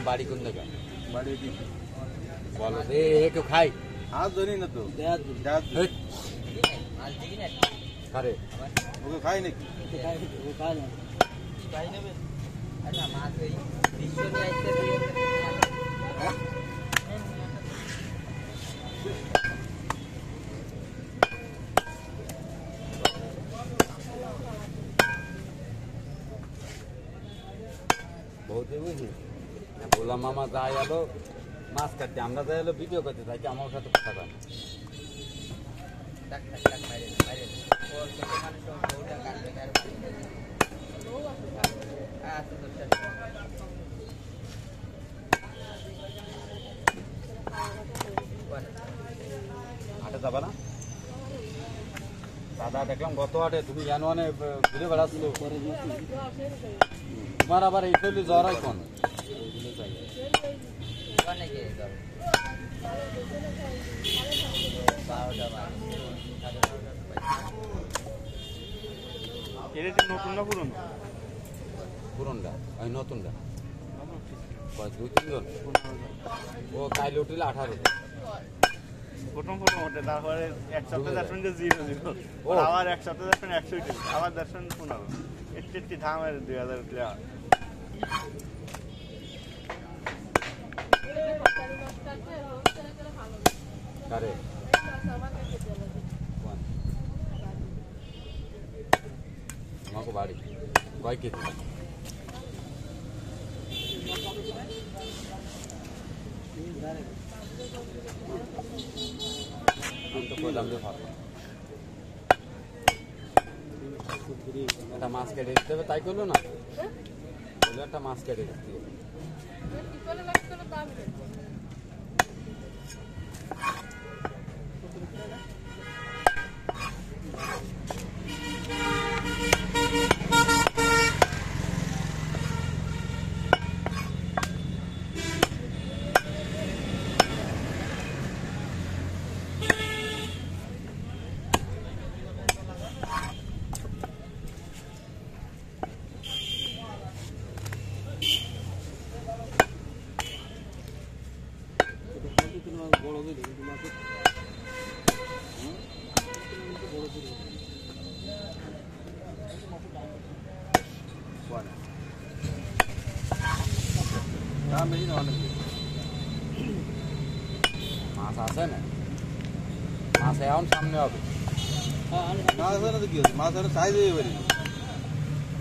বাড়ি কোন জায়গা? বাড়ি বলো রে, একটু খাই। হাত ধরি না তো, আরে ওকে খাই নাকি? বহুতে বুঝি বললাম মামা যাই এলো মাছ কাটতে, আমরা যাই এলো ভিডিও করতে, তাই কি আমার সাথে কথা কয় হাটে যাবা না? দাদা দেখলাম গত হাটে তুমি জানুয়ানে ঘুরে বেড়াচ্ছিল, তোমার আবার এই চলি জ্বর হয় কোন? নতুন না পুরনো? পুরনটা ওই নতুনটা 2-3 জন। ও কাইলে উঠিলে 18 প্রথম ওঠে, তারপরে এক সপ্তাহ দর্শন 0-0, আবার এক সপ্তাহ দর্শন 100 উঠে, আবার দর্শন 15, একটি ধামের 2000 উঠলে হয়। কারে আমাকে বাড়ি কয় কেজি? একটা মাছ কেটে দিতে হবে, তাই করলো না? বলে একটা মাছ কেটে দিতে হবে। মাছ আছে না? মাছ এখন সামনে হবে। মাছ আছে না তো কি হচ্ছে, মাছ আছে সাইজ হয়ে পারি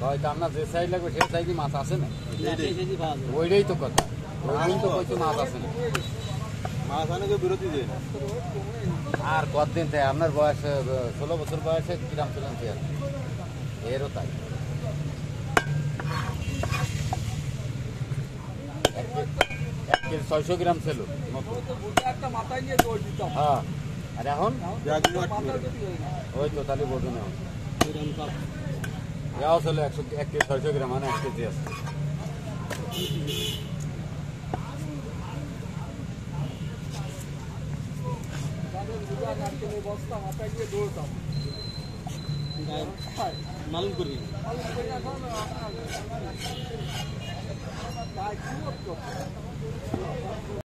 হয়তো আপনার যে সাইজ লাগবে সে সাইজই মাছ আছে না, ওইটাই তো কথা। ওই তো কইছে মাছ আছে না, মাছ অনেকে বিরতি দেয় না। আর কতদিন থেকে আপনার বয়স 16 বছর বয়সে কিরাম ছিলেন এরও তাই। 1 কেজি 600 গ্রাম ছিল। হ্যাঁ, আর এখন ওই তো তাহলে বোঝো না, যাও ছিল 1 কেজি 600 গ্রাম, মানে 1 কেজি আছে। মালুম করবি